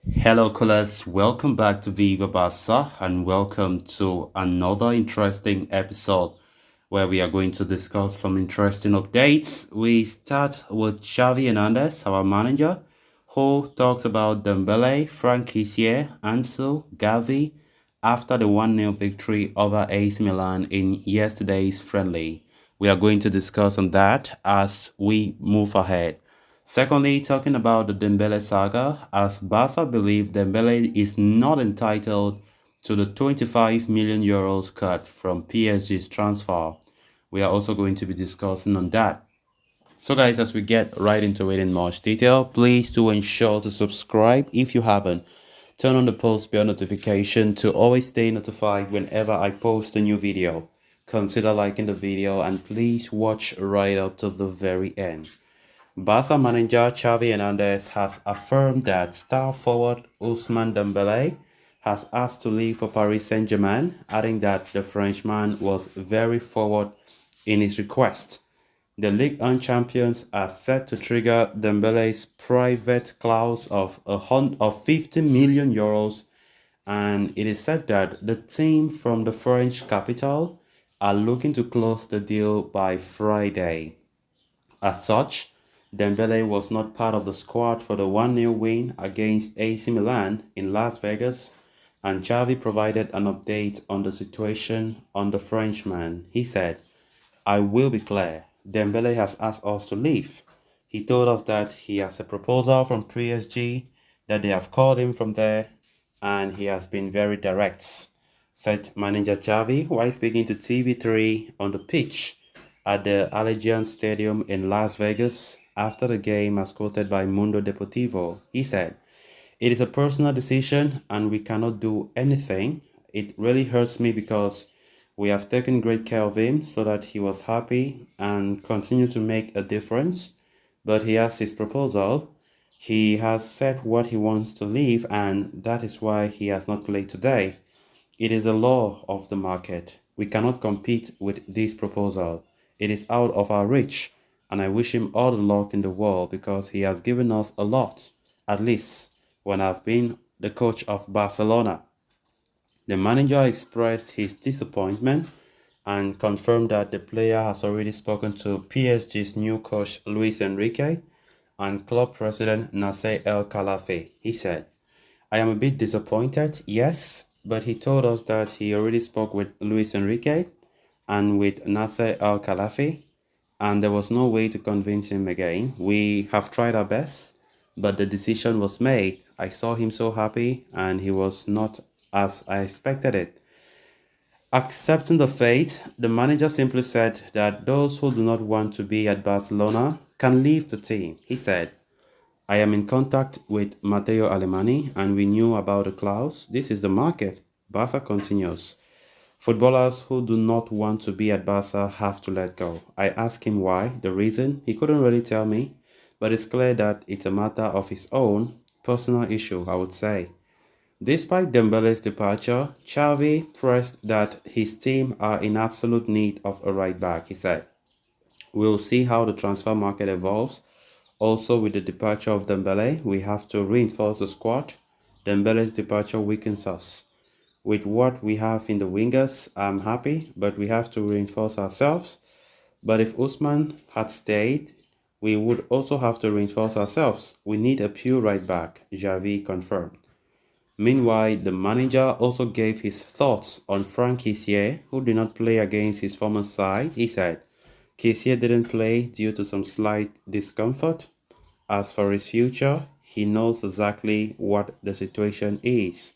Hello, callers. Welcome back to Viva Barca and welcome to another interesting episode where we are going to discuss some interesting updates. We start with Xavi Hernandez, our manager, who talks about Dembele, Frank Kessié, Ansu, Gavi after the 1-0 victory over AC Milan in yesterday's friendly. We are going to discuss on that as we move ahead. Secondly, talking about the Dembele saga, as Barca believe Dembele is not entitled to the 25 million euros cut from PSG's transfer. We are also going to be discussing on that. So guys, as we get right into it in much detail, please do ensure to subscribe if you haven't. Turn on the post bell notification to always stay notified whenever I post a new video. Consider liking the video and please watch right up to the very end. Barca manager Xavi Hernandez has affirmed that star forward Ousmane Dembele has asked to leave for Paris Saint-Germain, adding that the Frenchman was very forward in his request. The Ligue 1 champions are set to trigger Dembele's private clause of 50 million euros, and it is said that the team from the French capital are looking to close the deal by Friday. As such, Dembele was not part of the squad for the 1-0 win against AC Milan in Las Vegas, and Xavi provided an update on the situation on the Frenchman. He said, I will be clear, Dembele has asked us to leave. He told us that he has a proposal from PSG, that they have called him from there, and he has been very direct, said manager Xavi while speaking to TV3 on the pitch at the Allegiant Stadium in Las Vegas after the game, as quoted by Mundo Deportivo. He said, it is a personal decision and we cannot do anything. It really hurts me because we have taken great care of him so that he was happy and continue to make a difference. But he has his proposal. He has said what he wants to leave, and that is why he has not played today. It is a law of the market. We cannot compete with this proposal. It is out of our reach, and I wish him all the luck in the world because he has given us a lot, at least when I've been the coach of Barcelona. The manager expressed his disappointment and confirmed that the player has already spoken to PSG's new coach Luis Enrique and club president Nasser El Khelaïfi. He said, I am a bit disappointed, yes, but he told us that he already spoke with Luis Enrique and with Nasser Al Khelaïfi, and there was no way to convince him again. We have tried our best, but the decision was made. I saw him so happy, and he was not as I expected it. Accepting the fate, the manager simply said that those who do not want to be at Barcelona can leave the team. He said, I am in contact with Matteo Alemani and we knew about the clause. This is the market. Barca continues. Footballers who do not want to be at Barca have to let go. I asked him why, the reason. He couldn't really tell me, but it's clear that it's a matter of his own personal issue, I would say. Despite Dembele's departure, Xavi pressed that his team are in absolute need of a right back, he said. We'll see how the transfer market evolves. Also, with the departure of Dembele, we have to reinforce the squad. Dembele's departure weakens us. With what we have in the wingers, I'm happy, but we have to reinforce ourselves. But if Usman had stayed, we would also have to reinforce ourselves. We need a pure right back, Xavi confirmed. Meanwhile, the manager also gave his thoughts on Frank Kessié, who did not play against his former side. He said, Kessié didn't play due to some slight discomfort. As for his future, he knows exactly what the situation is.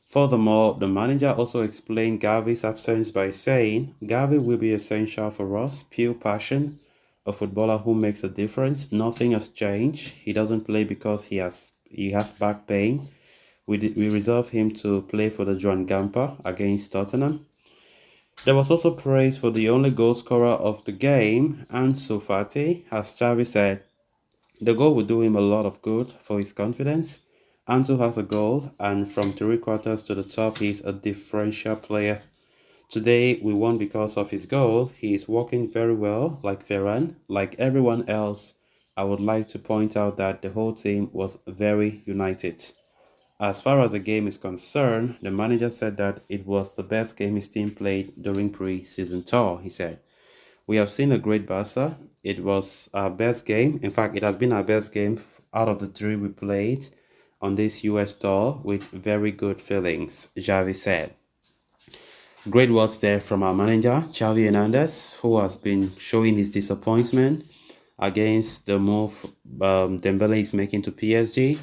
Furthermore, the manager also explained Gavi's absence by saying, Gavi will be essential for us, pure passion, a footballer who makes a difference. Nothing has changed. He doesn't play because he has back pain. We reserve him to play for the Joan Gamper against Tottenham. There was also praise for the only goal scorer of the game, Ansu Fati, as Xavi said. The goal will do him a lot of good for his confidence. Ansu has a goal, and from three quarters to the top, he's a differential player. Today, we won because of his goal. He is working very well, like Ferran, like everyone else. I would like to point out that the whole team was very united. As far as the game is concerned, the manager said that it was the best game his team played during pre-season tour, he said. We have seen a great Barca. It was our best game. In fact, it has been our best game out of the three we played on this US tour with very good feelings, Xavi said. Great words there from our manager, Xavi Hernandez, who has been showing his disappointment against the move Dembele is making to PSG.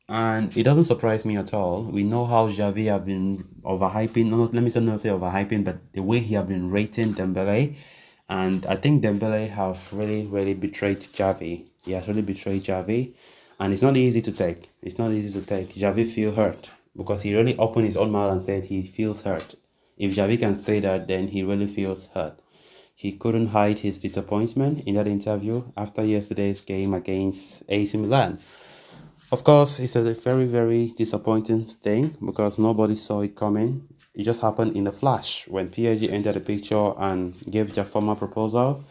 And it doesn't surprise me at all. We know how Xavi have been overhyping, no, let me not say overhyping, but the way he have been rating Dembele. And I think Dembele have really, really betrayed Xavi. He has really betrayed Xavi. And it's not easy to take. It's not easy to take. Xavi feel hurt because he really opened his own mouth and said he feels hurt. If Xavi can say that, then he really feels hurt. He couldn't hide his disappointment in that interview after yesterday's game against AC Milan. Of course, it's a very, very disappointing thing because nobody saw it coming. It just happened in a flash. When PSG entered the picture and gave their formal proposal,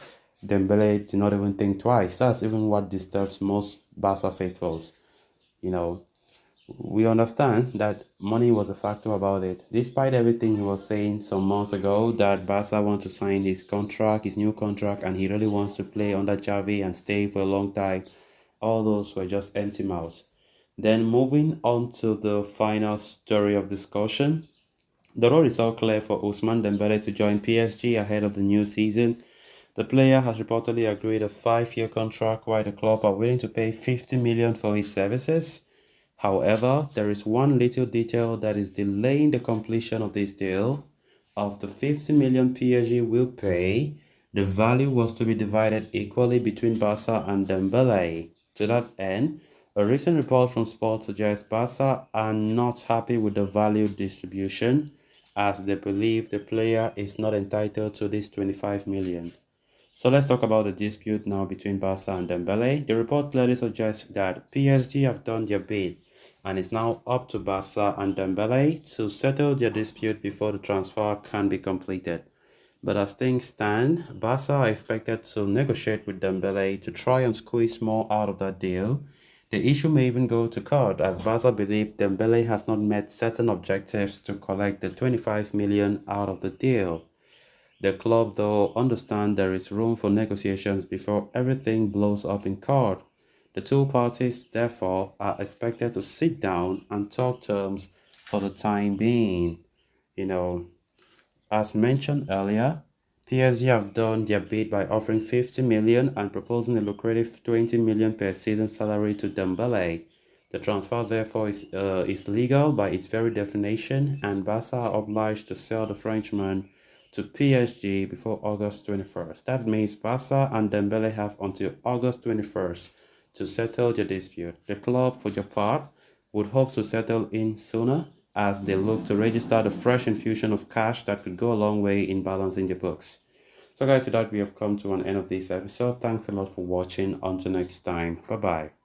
Dembele did not even think twice. That's even what disturbs most Barca faithfuls. You know, we understand that money was a factor about it. Despite everything he was saying some months ago that Barca wants to sign his contract, his new contract, and he really wants to play under Xavi and stay for a long time, all those were just empty mouths. Then moving on to the final story of discussion, the road is all clear for Ousmane Dembele to join PSG ahead of the new season. The player has reportedly agreed a 5-year contract while the club are willing to pay 50 million for his services. However, there is one little detail that is delaying the completion of this deal. Of the 50 million PSG will pay, the value was to be divided equally between Barca and Dembele. To that end, a recent report from Sport suggests Barca are not happy with the value distribution as they believe the player is not entitled to this 25 million. So let's talk about the dispute now between Barca and Dembele. The report clearly suggests that PSG have done their bid and it's now up to Barca and Dembele to settle their dispute before the transfer can be completed. But as things stand, Barca are expected to negotiate with Dembele to try and squeeze more out of that deal. The issue may even go to court as Barca believe Dembele has not met certain objectives to collect the 25 million out of the deal. The club though understand there is room for negotiations before everything blows up in court. The two parties therefore are expected to sit down and talk terms for the time being. You know, as mentioned earlier, PSG have done their bid by offering 50 million and proposing a lucrative 20 million per season salary to Dembele. The transfer therefore is legal by its very definition and Barca are obliged to sell the Frenchman to PSG before August 21st. That means Barca and Dembele have until August 21st to settle the dispute. The club, for their part, would hope to settle in sooner as they look to register the fresh infusion of cash that could go a long way in balancing the books. So guys, with that, we have come to an end of this episode. Thanks a lot for watching. Until next time. Bye-bye.